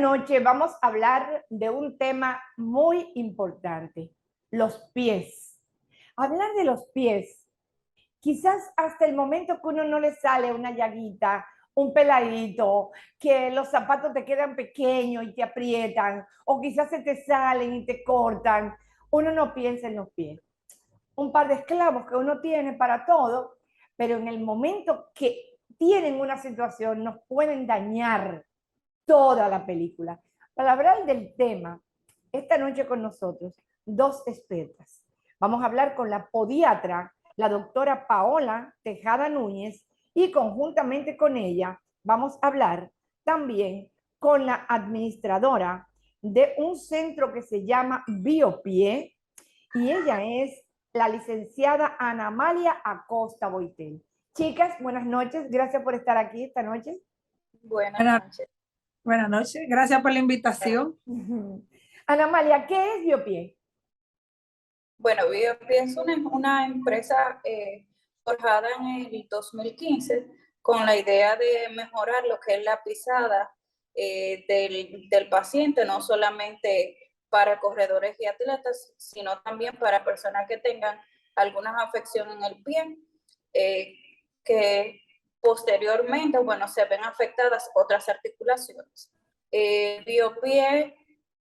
noche vamos a hablar de un tema muy importante, los pies. Hablar de los pies, quizás hasta el momento que uno no le sale una llaguita, un peladito, que los zapatos te quedan pequeños y te aprietan, o quizás se te salen y te cortan, uno no piensa en los pies. Un par de esclavos que uno tiene para todo, pero en el momento que tienen una situación nos pueden dañar toda la película. Para hablar del tema, esta noche con nosotros, dos expertas. Vamos a hablar con la podiatra, la doctora Paola Tejada Núñez, y conjuntamente con ella vamos a hablar también con la administradora de un centro que se llama Biopie, y ella es la licenciada Ana Amalia Acosta Boitel. Chicas, buenas noches, gracias por estar aquí esta noche. Buenas Buenas, noches. buenas noches, gracias por la invitación. Ana Amalia, ¿qué es Biopie? Bueno, Biopie es una empresa forjada en el 2015 con la idea de mejorar lo que es la pisada del paciente, no solamente para corredores y atletas, sino también para personas que tengan algunas afecciones en el pie, que posteriormente, bueno, se ven afectadas otras articulaciones. Biopie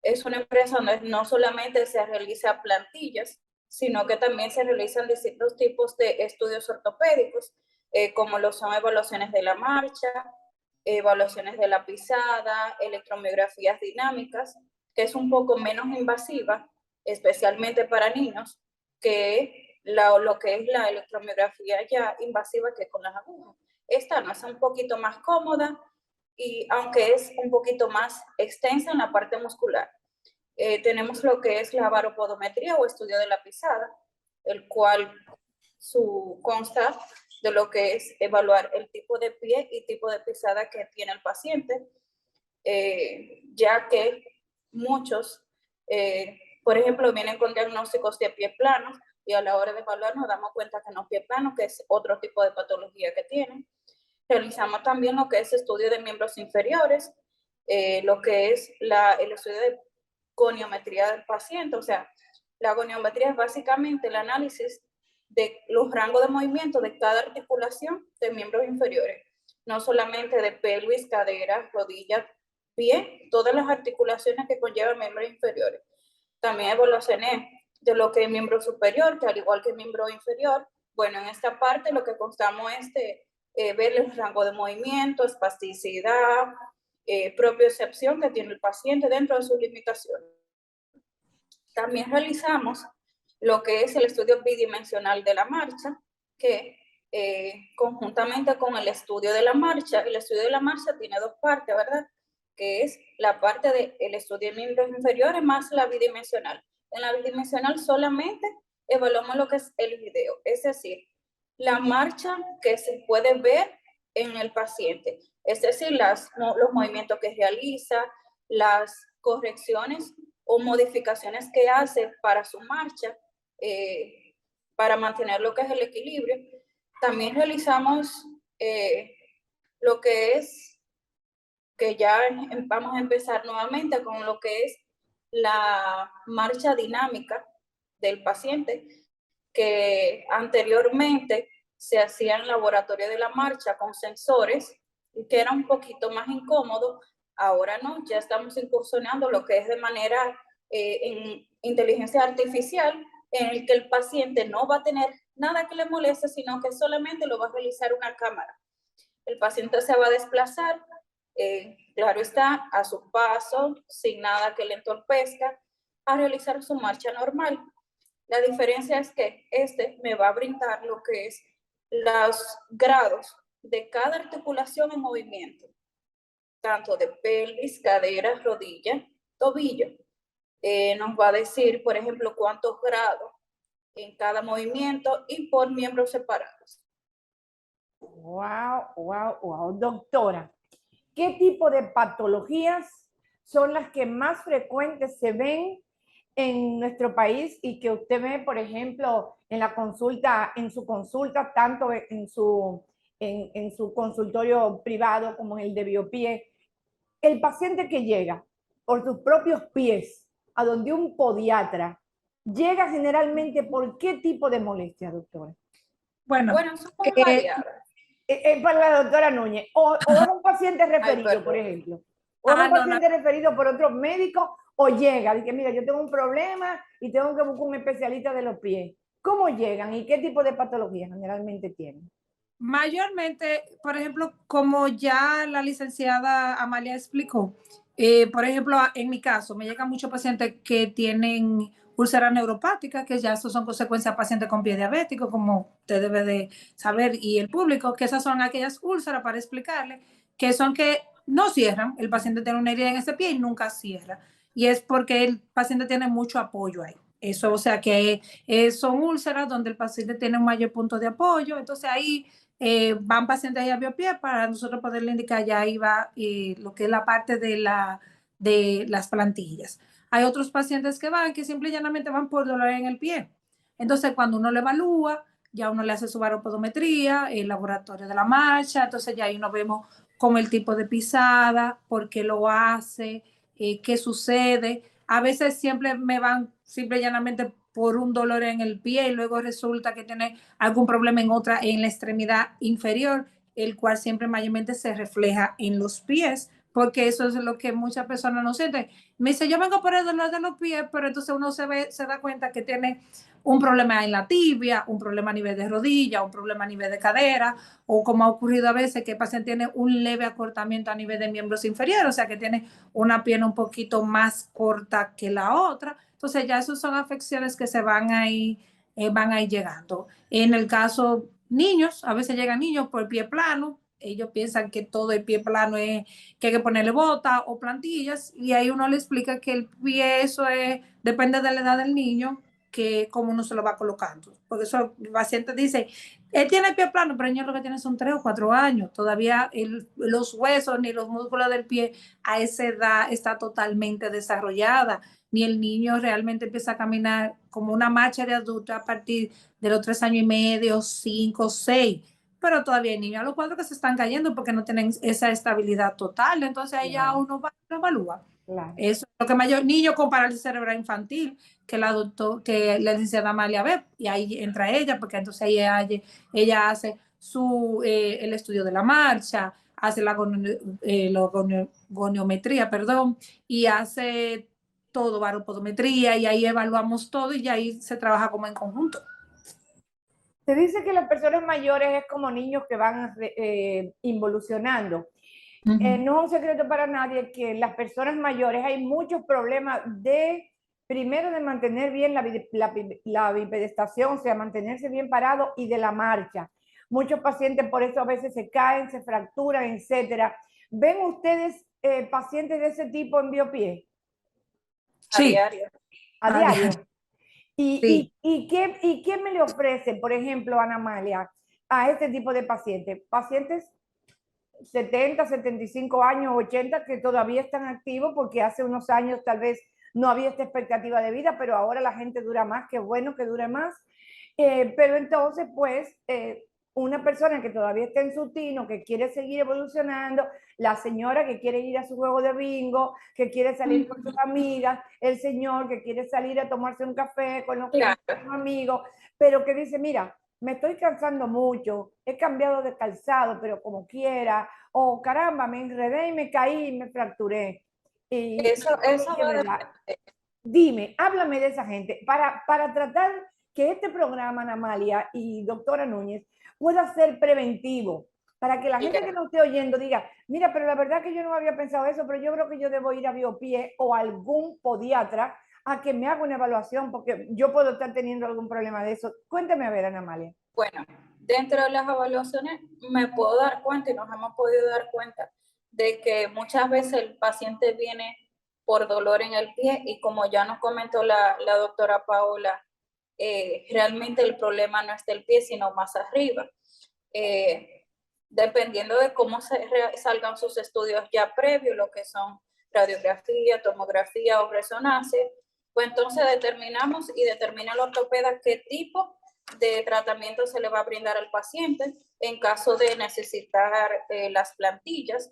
es una empresa donde no solamente se realiza plantillas, sino que también se realizan distintos tipos de estudios ortopédicos, como lo son evaluaciones de la marcha, evaluaciones de la pisada, electromiografías dinámicas, que es un poco menos invasiva, especialmente para niños, que lo que es la electromiografía ya invasiva que con las agujas. Esta no es un poquito más cómoda, y aunque es un poquito más extensa en la parte muscular. Tenemos lo que es la baropodometría o estudio de la pisada, el cual consta de lo que es evaluar el tipo de pie y tipo de pisada que tiene el paciente, ya que muchos, por ejemplo, vienen con diagnósticos de pie plano y a la hora de evaluar nos damos cuenta que no es pie plano, que es otro tipo de patología que tienen. Realizamos también lo que es estudio de miembros inferiores, lo que es el estudio de goniometría del paciente. O sea, la goniometría es básicamente el análisis de los rangos de movimiento de cada articulación de miembros inferiores, no solamente de pelvis, caderas, rodillas, pie, todas las articulaciones que conllevan miembros inferiores. También evaluaciones de lo que es miembro superior, que al igual que miembro inferior, bueno, en esta parte lo que constamos es de ver el rango de movimiento, espasticidad, propiocepción que tiene el paciente dentro de sus limitaciones. También realizamos lo que es el estudio bidimensional de la marcha, que conjuntamente con el estudio de la marcha tiene dos partes, ¿verdad? Que es la parte del estudio de miembros inferiores más la bidimensional. En la bidimensional solamente evaluamos lo que es el video, es decir, la marcha que se puede ver en el paciente, es decir, los movimientos que realiza, las correcciones o modificaciones que hace para su marcha, para mantener lo que es el equilibrio. También realizamos lo que es, que ya vamos a empezar nuevamente con lo que es la marcha dinámica del paciente, que anteriormente se hacía en laboratorio de la marcha con sensores y que era un poquito más incómodo. Ahora no, ya estamos incursionando lo que es de manera en inteligencia artificial, en el que el paciente no va a tener nada que le moleste, sino que solamente lo va a realizar una cámara. El paciente se va a desplazar, claro está, a su paso, sin nada que le entorpezca, a realizar su marcha normal. La diferencia es que este me va a brindar lo que es los grados de cada articulación en movimiento, tanto de pelvis, caderas, rodillas, tobillo. Nos va a decir, por ejemplo, cuántos grados en cada movimiento y por miembros separados. Wow, wow, wow. Doctora, ¿qué tipo de patologías son las que más frecuentes se ven en nuestro país y que usted ve, por ejemplo, en la consulta, en su consulta, tanto en su consultorio privado como en el de Biopie? El paciente que llega, por sus propios pies a donde un podiatra, llega generalmente por qué tipo de molestia, doctora? Bueno, Bueno, son muy eh, variadas. Es para la doctora Núñez. O es un paciente Ay, referido, por perdón. ejemplo. O es un no, no, paciente referido por otro médico, o llega, dice, mira, yo tengo un problema y tengo que buscar un especialista de los pies. ¿Cómo llegan y qué tipo de patologías generalmente tienen? mayormente, por ejemplo, como ya la licenciada Amalia explicó, por ejemplo, en mi caso, me llegan muchos pacientes que tienen úlceras neuropáticas, que ya eso son consecuencias de pacientes con pie diabético, como usted debe de saber, y el público, que esas son aquellas úlceras, para explicarle, que son que no cierran, el paciente tiene una herida en ese pie y nunca cierra, y es porque el paciente tiene mucho apoyo ahí. Eso, o sea, que son úlceras donde el paciente tiene un mayor punto de apoyo, entonces ahí van pacientes ahí a biopie para nosotros poderle indicar, ya ahí va lo que es la parte de las plantillas. Hay otros pacientes que van, que simple y llanamente van por dolor en el pie. Entonces, cuando uno le evalúa, ya uno le hace su baropodometría, el laboratorio de la marcha, entonces ya ahí nos vemos como el tipo de pisada, por qué lo hace, qué sucede. A veces siempre me van simple y llanamente por un dolor en el pie y luego resulta que tiene algún problema en la extremidad inferior, el cual siempre mayormente se refleja en los pies, porque eso es lo que muchas personas no sienten. Me dice, yo vengo por el dolor de los pies, pero entonces uno se da cuenta que tiene un problema en la tibia, un problema a nivel de rodilla, un problema a nivel de cadera, o como ha ocurrido a veces que el paciente tiene un leve acortamiento a nivel de miembros inferiores, o sea que tiene una pierna un poquito más corta que la otra. Entonces ya esas son afecciones que se van a ir llegando. En el caso niños, a veces llegan niños por pie plano, ellos piensan que todo el pie plano es que hay que ponerle bota o plantillas y ahí uno le explica que el pie eso es, depende de la edad del niño, que cómo uno se lo va colocando. Porque eso el paciente dice, él tiene el pie plano, pero el niño lo que tiene son 3 o 4 años. Todavía los huesos ni los músculos del pie a esa edad está totalmente desarrollada, ni el niño realmente empieza a caminar como una marcha de adulto a partir de los 3 años y medio, 5, 6. Pero todavía hay niños a los 4 que se están cayendo porque no tienen esa estabilidad total. Entonces ahí ya Claro, uno va, lo evalúa. claro. Eso es lo que mayor niño con parálisis cerebral infantil, que la licenciada Amalia ve, y ahí entra ella, porque entonces ella hace el estudio de la marcha, hace la goniometría, perdón, y hace todo, baropodometría, y ahí evaluamos todo y ahí se trabaja como en conjunto. Se dice que las personas mayores es como niños que van involucionando. No es un secreto para nadie que en las personas mayores hay muchos problemas primero, de mantener bien la bipedestación, o sea, mantenerse bien parado y de la marcha. Muchos pacientes por eso a veces se caen, se fracturan, etcétera. ¿Ven ustedes pacientes de ese tipo en biopie A Sí, diario. a diario? sí. ¿Y qué me le ofrece, por ejemplo, Ana Amalia, a este tipo de pacientes? Pacientes 70, 75 años, 80, que todavía están activos porque hace unos años tal vez no había esta expectativa de vida, pero ahora la gente dura más, qué bueno que dure más. Pero entonces, pues, una persona que todavía está en su tino, que quiere seguir evolucionando, la señora que quiere ir a su juego de bingo, que quiere salir con sus amigas, el señor que quiere salir a tomarse un café con los Claro. amigos, pero que dice, mira, me estoy cansando mucho, he cambiado de calzado, pero como quiera, o caramba, me enredé y me caí y me fracturé. Eso De va a verdad, depender. dime, háblame de esa gente, para tratar que este programa, Ana Amalia y doctora Núñez, pueda ser preventivo, para que la gente que nos esté oyendo diga, mira, pero la verdad que yo no había pensado eso, pero yo creo que yo debo ir a biopie o a algún podiatra a que me haga una evaluación, porque yo puedo estar teniendo algún problema de eso. Cuénteme a ver, Ana Amalia. Bueno, dentro de las evaluaciones me puedo dar cuenta y nos hemos podido dar cuenta de que muchas veces el paciente viene por dolor en el pie y como ya nos comentó la doctora Paola, realmente el problema no es del pie, sino más arriba. Dependiendo de cómo salgan sus estudios ya previos, lo que son radiografía, tomografía o resonancia, pues entonces determinamos y determina el ortopeda qué tipo de tratamiento se le va a brindar al paciente en caso de necesitar las plantillas.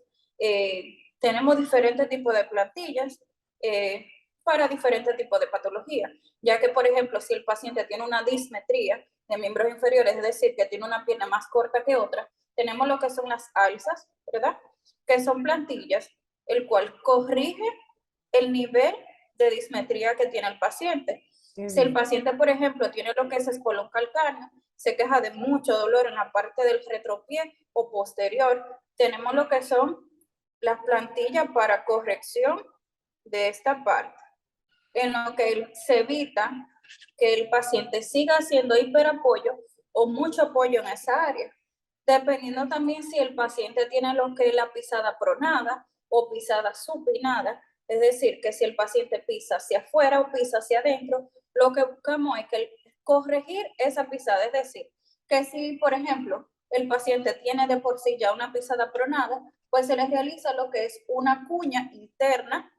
Tenemos diferentes tipos de plantillas. para diferentes tipos de patologías, ya que, por ejemplo, si el paciente tiene una dismetría de miembros inferiores, es decir, que tiene una pierna más corta que otra, tenemos lo que son las alzas, ¿verdad? Que son plantillas, el cual corrige el nivel de dismetría que tiene el paciente. Si el paciente, por ejemplo, tiene lo que es espolón calcáneo, se queja de mucho dolor en la parte del retropié o posterior, tenemos lo que son las plantillas para corrección de esta parte, en lo que se evita que el paciente siga haciendo hiperapoyo o mucho apoyo en esa área, dependiendo también si el paciente tiene lo que es la pisada pronada o pisada supinada, es decir, que si el paciente pisa hacia afuera o pisa hacia adentro, lo que buscamos es que corregir esa pisada, es decir, que si, por ejemplo, el paciente tiene de por sí ya una pisada pronada, pues se le realiza lo que es una cuña interna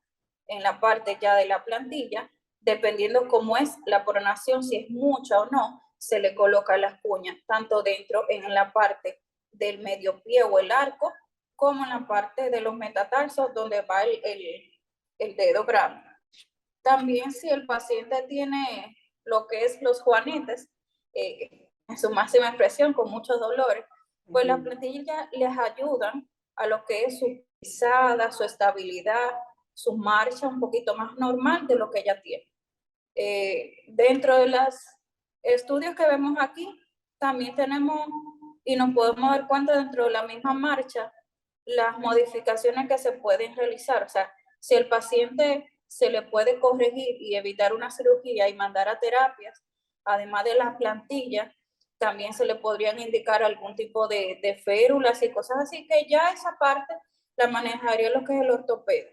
en la parte ya de la plantilla, dependiendo cómo es la pronación, si es mucha o no, se le coloca las cuñas, tanto dentro en la parte del medio pie o el arco, como en la parte de los metatarsos donde va el dedo grande. También si el paciente tiene lo que es los juanetes, en su máxima expresión, con muchos dolores, pues las plantillas les ayudan a lo que es su pisada, su estabilidad, su marcha un poquito más normal de lo que ella tiene. Dentro de los estudios que vemos aquí, también tenemos, y nos podemos dar cuenta dentro de la misma marcha, las modificaciones que se pueden realizar. O sea, si el paciente se le puede corregir y evitar una cirugía y mandar a terapias, además de las plantillas, también se le podrían indicar algún tipo de férulas y cosas así, que ya esa parte la manejaría lo que es el ortopeda.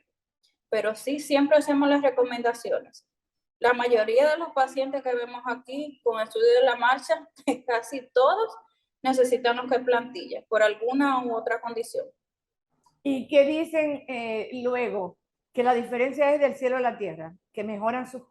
Pero sí, siempre hacemos las recomendaciones. La mayoría de los pacientes que vemos aquí con estudio de la marcha, casi todos necesitan lo que es plantilla, por alguna u otra condición. ¿Y qué dicen luego? Que la diferencia es del cielo a la tierra, que mejoran sus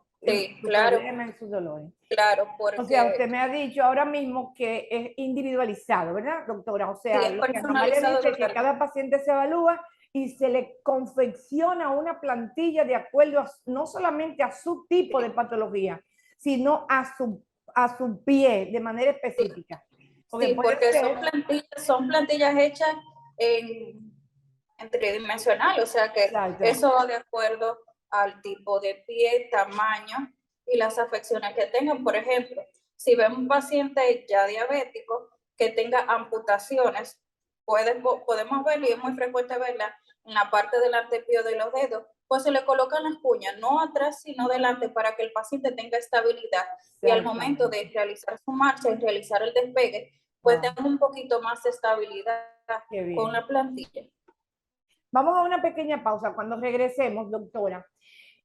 claro, problemas y sus dolores. Claro, porque... O sea, usted me ha dicho ahora mismo que es individualizado, ¿verdad, doctora? O sea, Sí, es lo que Amalia dice es que cada paciente se evalúa y se le confecciona una plantilla de acuerdo no solamente a su tipo de patología, sino a su pie de manera específica. Porque son plantillas hechas en tridimensional, o sea que eso va de acuerdo al tipo de pie, tamaño y las afecciones que tengan. Por ejemplo, si vemos un paciente ya diabético que tenga amputaciones, podemos verlo, y es muy frecuente verla en la parte del antepío de los dedos, pues se le colocan las cuñas, no atrás, sino delante, para que el paciente tenga estabilidad. Y al momento de realizar su marcha y realizar el despegue, pues tenga un poquito más de estabilidad con la plantilla. Vamos a una pequeña pausa. Cuando regresemos, doctora,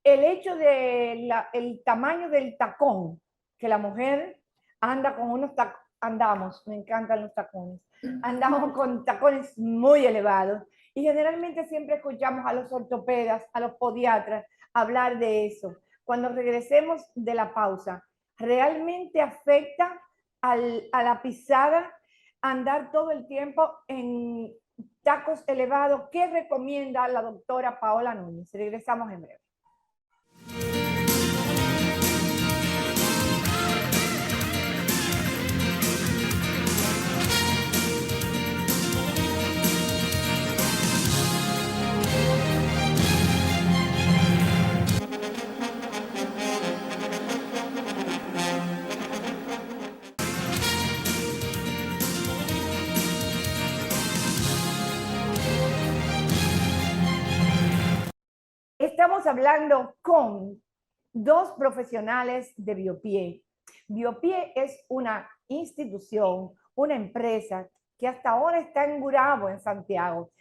el hecho de el tamaño del tacón, que la mujer anda con unos tacones, me encantan los tacones, andamos con tacones muy elevados y generalmente siempre escuchamos a los ortopedas, a los podiatras hablar de eso. Cuando regresemos de la pausa, ¿realmente afecta a la pisada andar todo el tiempo en tacos elevados? ¿Qué recomienda la doctora Paola Núñez? Regresamos en breve. Estamos hablando con dos profesionales de Biopie. Biopie es una institución, una empresa que hasta ahora está en Gurabo, en Santiago.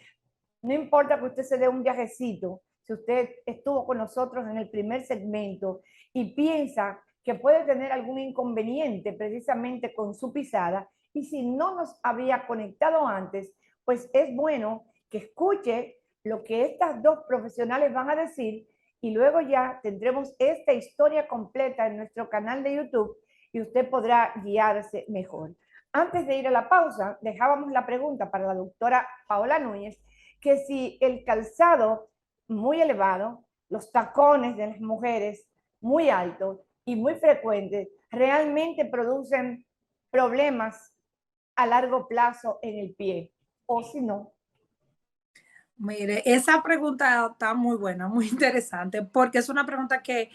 No importa que usted se dé un viajecito, si usted estuvo con nosotros en el primer segmento y piensa que puede tener algún inconveniente precisamente con su pisada, y si no nos había conectado antes, pues es bueno que escuche lo que estas dos profesionales van a decir y luego ya tendremos esta historia completa en nuestro canal de YouTube y usted podrá guiarse mejor. Antes de ir a la pausa, dejábamos la pregunta para la doctora Paola Núñez, que si el calzado muy elevado los tacones de las mujeres muy altos y muy frecuentes realmente producen problemas a largo plazo en el pie, o si no. Mire, esa pregunta está muy buena, muy interesante, porque es una pregunta que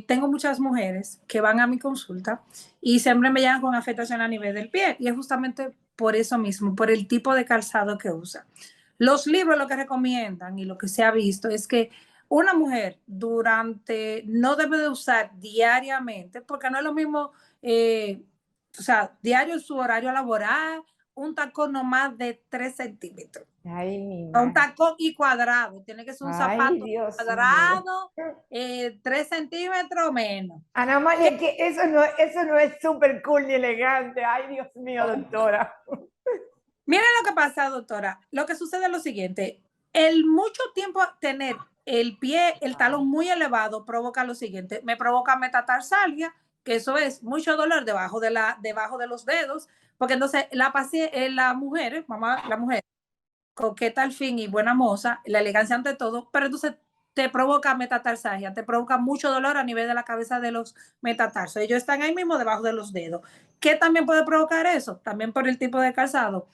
tengo muchas mujeres que van a mi consulta y siempre me llegan con afectación a nivel del pie, y es justamente por eso mismo, por el tipo de calzado que usa. Los libros lo que recomiendan y lo que se ha visto es que una mujer no debe de usar diariamente, porque no es lo mismo, o sea, diario en su horario laboral, un tacón no más de 3 centímetros. Ay, mi Un madre. tacón y cuadrado, tiene que ser un Ay, zapato Dios mío. cuadrado, 3 centímetros menos. Ana María, que eso no es súper cool ni elegante. Ay, Dios mío, doctora. Miren lo que pasa, doctora. Lo que sucede es lo siguiente. El mucho tiempo tener el pie, el talón muy elevado provoca lo siguiente. Me provoca metatarsalgia, que eso es mucho dolor debajo de los dedos, porque entonces la mujer, mamá, la mujer, coqueta al fin y buena moza, la elegancia ante todo, pero entonces te provoca metatarsalgia, te provoca mucho dolor a nivel de la cabeza de los metatarsos. Ellos están ahí mismo debajo de los dedos. ¿Qué también puede provocar eso? También por el tipo de calzado.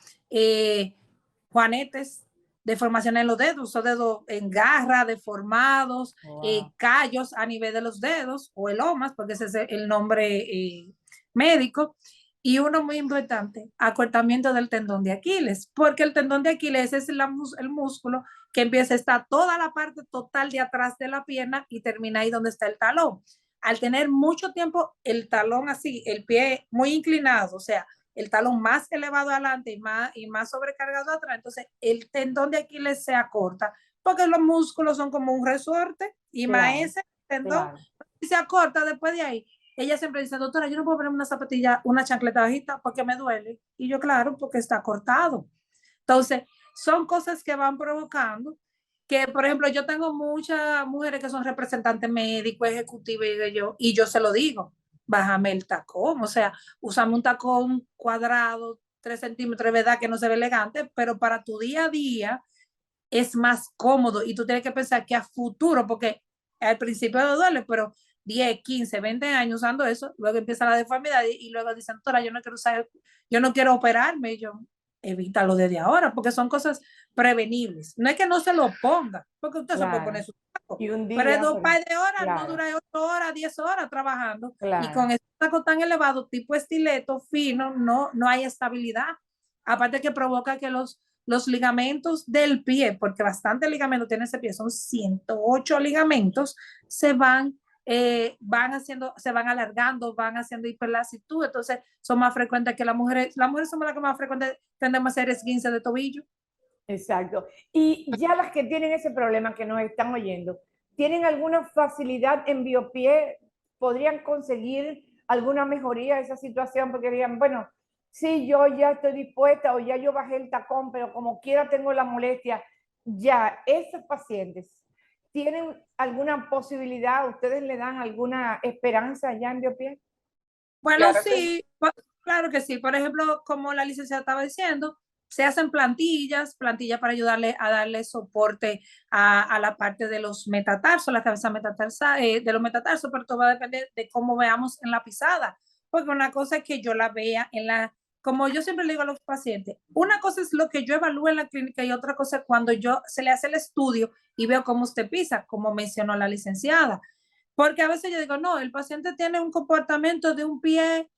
Juanetes, deformaciones en los dedos, o dedos en garra, deformados, Wow. callos a nivel de los dedos, o elomas, porque ese es el nombre médico. Y uno muy importante, acortamiento del tendón de Aquiles, porque el tendón de Aquiles es el músculo que empieza, está toda la parte total de atrás de la pierna y termina ahí donde está el talón. Al tener mucho tiempo el talón así, el pie muy inclinado, o sea, el talón más elevado adelante y más sobrecargado atrás, entonces el tendón de Aquiles se acorta, porque los músculos son como un resorte y más Claro, ese tendón claro. se acorta después de ahí. Ella siempre dice, doctora, yo no puedo ponerme una zapatilla, una chancleta bajita porque me duele. Y yo, claro, porque está cortado. Entonces, son cosas que van provocando que, por ejemplo, yo tengo muchas mujeres que son representantes médicos, ejecutivos, y yo se lo digo, bájame el tacón, o sea, usame un tacón cuadrado, 3 centímetros, es verdad que no se ve elegante, pero para tu día a día es más cómodo y tú tienes que pensar que a futuro, porque al principio no duele, pero 10, 15, 20 años usando eso, luego empieza la deformidad y luego dicen, doctora, yo no quiero usar, yo no quiero operarme, y yo, evítalo desde ahora, porque son cosas prevenibles. No es que no se lo ponga, porque usted se puede Claro. poner su taco, Y un pero es día, dos par de horas, no claro, dura 8 horas, 10 horas trabajando, y con claro. ese taco tan elevado, tipo estileto, fino, no hay estabilidad. Aparte que provoca que los ligamentos del pie, porque bastante ligamento tiene ese pie, son 108 ligamentos, se van alargando, van haciendo hiperlasitud, entonces son más frecuentes que las mujeres somos las que más frecuentes tendemos a hacer esguince de tobillo. Exacto. Y ya las que tienen ese problema que nos están oyendo, ¿tienen alguna facilidad en biopié? ¿Podrían conseguir alguna mejoría de esa situación? Porque digan, bueno, sí, yo ya estoy dispuesta o ya yo bajé el tacón, pero como quiera tengo la molestia. Ya, esos pacientes, ¿tienen alguna posibilidad? ¿Ustedes le dan alguna esperanza ya en biopié? Bueno, Claro que sí. sí, claro que sí. Por ejemplo, como la licenciada estaba diciendo, se hacen plantillas para ayudarle a darle soporte a la parte de los metatarsos, la cabeza metatarsa, de los metatarsos, pero todo va a depender de cómo veamos en la pisada. Porque una cosa es que yo la vea como yo siempre le digo a los pacientes, una cosa es lo que yo evalúo en la clínica y otra cosa es cuando se le hace el estudio y veo cómo usted pisa, como mencionó la licenciada. Porque a veces yo digo, no, el paciente tiene un comportamiento de un pie,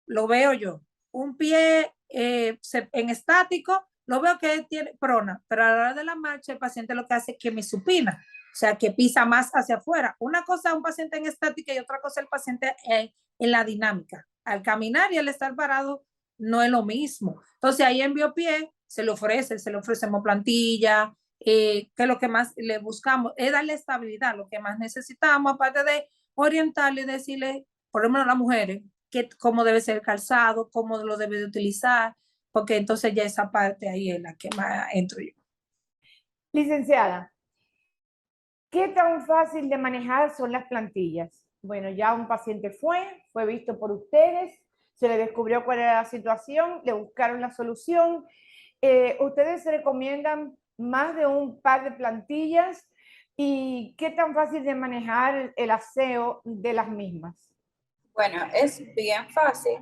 lo veo yo, un pie en estático, lo veo que tiene prona, pero a la hora de la marcha el paciente lo que hace es que me supina, o sea, que pisa más hacia afuera. Una cosa es un paciente en estática y otra cosa es el paciente en la dinámica. Al caminar y al estar parado no es lo mismo. Entonces ahí en biopié se le ofrecemos plantilla, que lo que más le buscamos es darle estabilidad, lo que más necesitamos, aparte de orientarle y decirle, por lo menos a las mujeres, cómo debe ser el calzado, cómo lo debe de utilizar, porque entonces ya esa parte ahí es la que más entro yo. Licenciada, ¿qué tan fácil de manejar son las plantillas? Bueno, ya un paciente fue visto por ustedes, se le descubrió cuál era la situación, le buscaron la solución. ¿Ustedes recomiendan más de un par de plantillas ¿Y qué tan fácil de manejar el aseo de las mismas? Bueno, es bien fácil.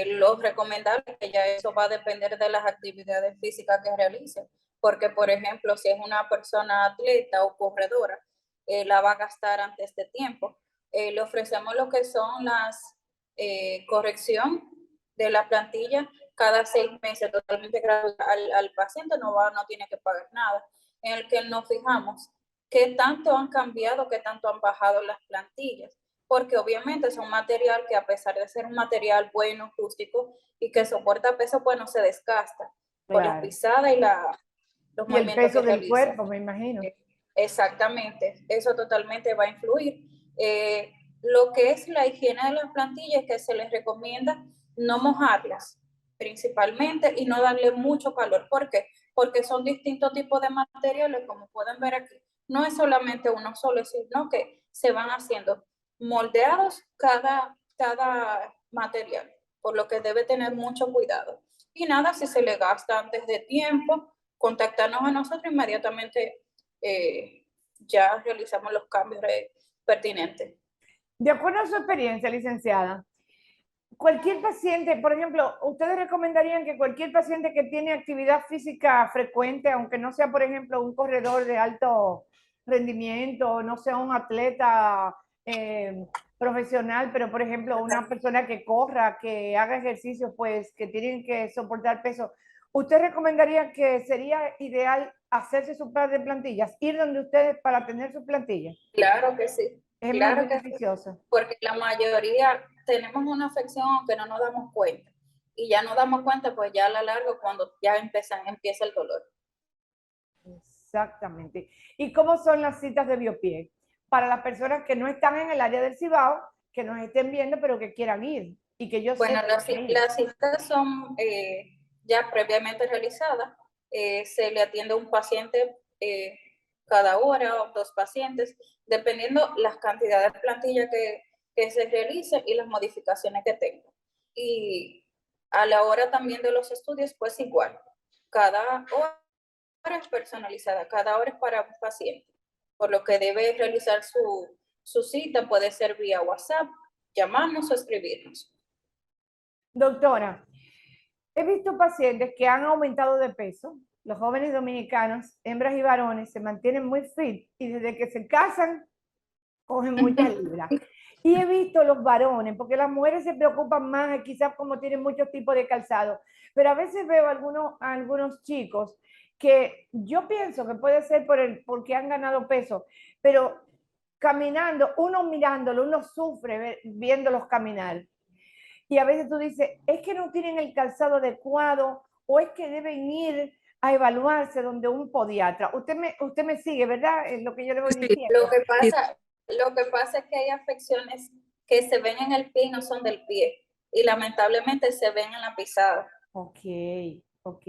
Lo recomendable es que ya eso va a depender de las actividades físicas que realice, porque por ejemplo, si es una persona atleta o corredora, la va a gastar antes de tiempo. Le ofrecemos lo que son las corrección de la plantilla cada 6 meses, totalmente gratuita al paciente, no tiene que pagar nada, en el que nos fijamos qué tanto han cambiado, qué tanto han bajado las plantillas, porque obviamente es un material que, a pesar de ser un material bueno, rústico y que soporta peso, pues no se desgasta por las Claro. pisadas y los Y el movimientos peso que del realiza. cuerpo, me imagino. Exactamente, eso totalmente va a influir. Lo que es la higiene de las plantillas, que se les recomienda no mojarlas principalmente y no darle mucho calor. ¿Por qué? Porque son distintos tipos de materiales, como pueden ver aquí. No es solamente uno solo, sino que se van haciendo moldeados cada material, por lo que debe tener mucho cuidado. Y nada, si se le gasta antes de tiempo, contactarnos a nosotros inmediatamente. Ya realizamos los cambios pertinentes. De acuerdo a su experiencia, licenciada, cualquier paciente, por ejemplo, ¿ustedes recomendarían que cualquier paciente que tiene actividad física frecuente, aunque no sea, por ejemplo, un corredor de alto rendimiento, no sea un atleta profesional, pero por ejemplo, una persona que corra, que haga ejercicio, pues que tienen que soportar peso, ¿usted recomendaría que sería ideal hacerse su par de plantillas, ir donde ustedes para tener sus plantillas? Claro que sí, Es muy claro que sí, beneficioso. porque la mayoría tenemos una afección aunque no nos damos cuenta. Y ya nos damos cuenta, pues ya a la larga, cuando ya empieza el dolor. Exactamente. ¿Y cómo son las citas de Biopie? Para las personas que no están en el área del Cibao, que nos estén viendo, pero que quieran ir y que yo Bueno, sé que las citas son ya previamente realizadas. Se le atiende a un paciente cada hora o 2 pacientes, dependiendo las cantidades de plantilla que se realicen y las modificaciones que tenga. Y a la hora también de los estudios, pues igual. Cada hora es personalizada, cada hora es para un paciente, por lo que debe realizar su cita, puede ser vía WhatsApp, llamarnos o escribirnos. Doctora, he visto pacientes que han aumentado de peso. Los jóvenes dominicanos, hembras y varones, se mantienen muy fit y desde que se casan, cogen muchas libras. Y he visto los varones, porque las mujeres se preocupan más, quizás como tienen muchos tipos de calzado, pero a veces veo algunos chicos que yo pienso que puede ser porque han ganado peso, pero caminando, uno mirándolo, uno sufre viéndolos caminar. Y a veces tú dices, es que no tienen el calzado adecuado o es que deben ir a evaluarse donde un podiatra. Usted me sigue, ¿verdad? Es lo que yo le voy Sí, diciendo. Lo que pasa es que hay afecciones que se ven en el pie y no son del pie, y lamentablemente se ven en la pisada. Ok, ok.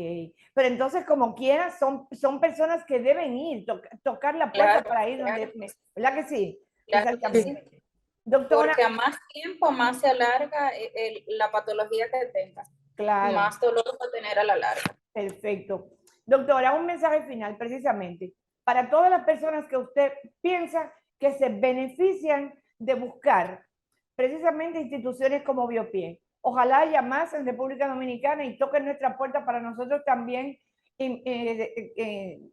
Pero entonces, como quiera, son personas que deben ir, tocar la puerta Claro, para ir claro, donde, ¿verdad que sí? claro que sí. Exactamente. Doctora, Porque a más tiempo, más se alarga la patología que tenga, claro, más dolor va a tener a la larga. perfecto. Doctora, un mensaje final, precisamente, para todas las personas que usted piensa que se benefician de buscar precisamente instituciones como Biopie. Ojalá haya más en República Dominicana y toquen nuestra puerta para nosotros también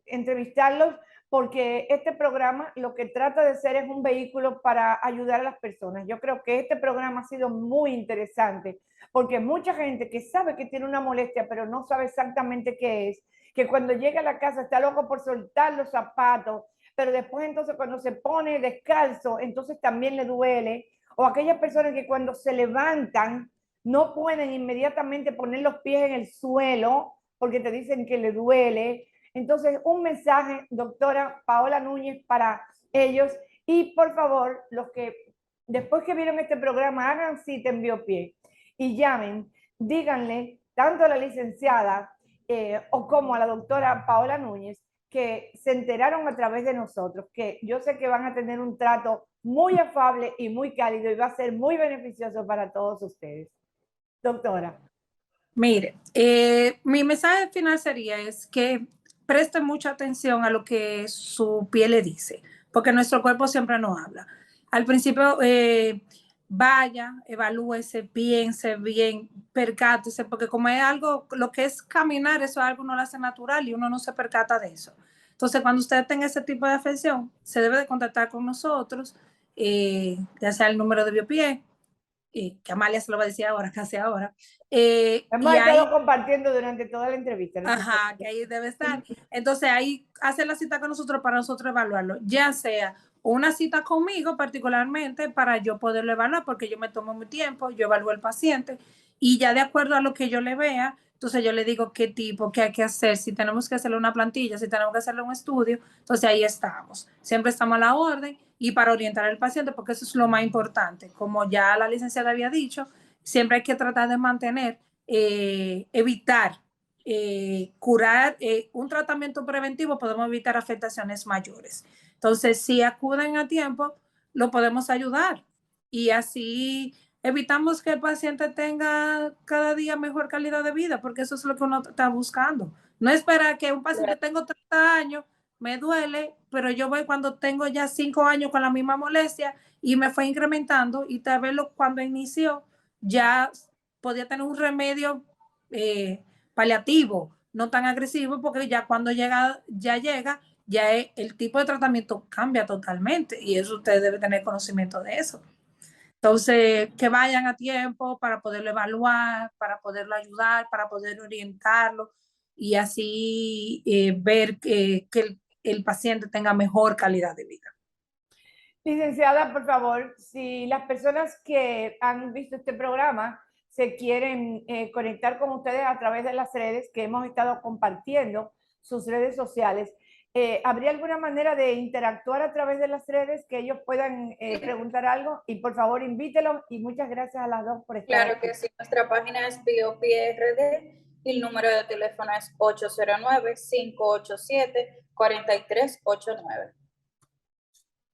entrevistarlos, porque este programa lo que trata de ser es un vehículo para ayudar a las personas. Yo creo que este programa ha sido muy interesante, porque mucha gente que sabe que tiene una molestia, pero no sabe exactamente qué es, que cuando llega a la casa está loco por soltar los zapatos, pero después entonces cuando se pone descalzo, entonces también le duele, o aquellas personas que cuando se levantan no pueden inmediatamente poner los pies en el suelo porque te dicen que le duele. Entonces, un mensaje, doctora Paola Núñez, para ellos. Y por favor, los que después que vieron este programa, hagan cita en Biopie y llamen, díganle tanto a la licenciada o como a la doctora Paola Núñez que se enteraron a través de nosotros, que yo sé que van a tener un trato muy afable y muy cálido y va a ser muy beneficioso para todos ustedes. Doctora. Mire, mi mensaje final sería es que preste mucha atención a lo que su piel le dice, porque nuestro cuerpo siempre nos habla. Al principio, vaya, evalúese, piense bien, percátese, porque como es algo, lo que es caminar, eso es algo que uno lo hace natural y uno no se percata de eso. Entonces, cuando usted tenga ese tipo de afección, se debe de contactar con nosotros, ya sea el número de Biopié, que Amalia se lo va a decir ahora, casi ahora. Hemos estado compartiendo durante toda la entrevista. ¿No? Ajá, que ahí debe estar. Entonces ahí hace la cita con nosotros para nosotros evaluarlo, ya sea una cita conmigo particularmente para yo poderlo evaluar, porque yo me tomo mi tiempo, yo evalúo al paciente y ya de acuerdo a lo que yo le vea, entonces yo le digo qué tipo, qué hay que hacer, si tenemos que hacerle una plantilla, si tenemos que hacerle un estudio, entonces ahí estamos. Siempre estamos a la orden y para orientar al paciente, porque eso es lo más importante. Como ya la licenciada había dicho, siempre hay que tratar de mantener, evitar curar, un tratamiento preventivo, podemos evitar afectaciones mayores. Entonces, si acuden a tiempo, lo podemos ayudar y así evitamos que el paciente tenga cada día mejor calidad de vida, porque eso es lo que uno está buscando. No espera que un paciente tenga 30 años, me duele, pero yo voy cuando tengo ya 5 años con la misma molestia y me fue incrementando y tal vez cuando inició ya podía tener un remedio paliativo, no tan agresivo, porque ya cuando llega, ya el tipo de tratamiento cambia totalmente y eso usted debe tener conocimiento de eso. Entonces, que vayan a tiempo para poderlo evaluar, para poderlo ayudar, para poder orientarlo y así ver que el paciente tenga mejor calidad de vida. Licenciada, por favor, si las personas que han visto este programa se quieren conectar con ustedes a través de las redes que hemos estado compartiendo, sus redes sociales, ¿habría alguna manera de interactuar a través de las redes que ellos puedan preguntar algo? Y por favor, invítelos y muchas gracias a las dos por estar Claro aquí. que sí, nuestra página es BioPRD y el número de teléfono es 809-587-4389.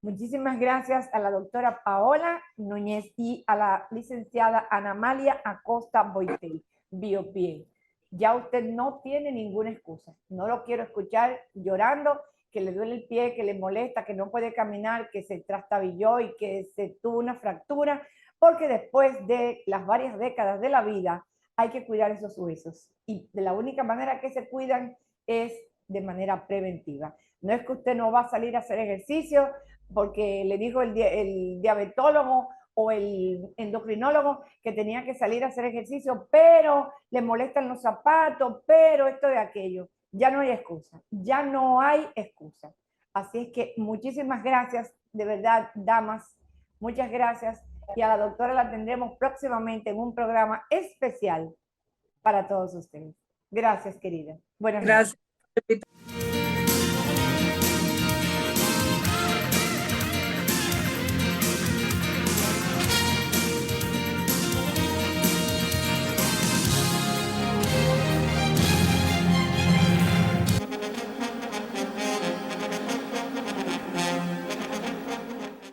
Muchísimas gracias a la doctora Paola Núñez y a la licenciada Ana Amalia Acosta Boitel, Biopié. Ya usted no tiene ninguna excusa. No lo quiero escuchar llorando, que le duele el pie, que le molesta, que no puede caminar, que se trastabilló y que se tuvo una fractura, porque después de las varias décadas de la vida hay que cuidar esos huesos. Y de la única manera que se cuidan es de manera preventiva. No es que usted no va a salir a hacer ejercicio porque le dijo el diabetólogo o el endocrinólogo que tenía que salir a hacer ejercicio, pero le molestan los zapatos, pero esto de aquello. Ya no hay excusa, ya no hay excusa. Así es que muchísimas gracias, de verdad, damas, muchas gracias. Y a la doctora la tendremos próximamente en un programa especial para todos ustedes. Gracias, querida. Buenas noches. Gracias.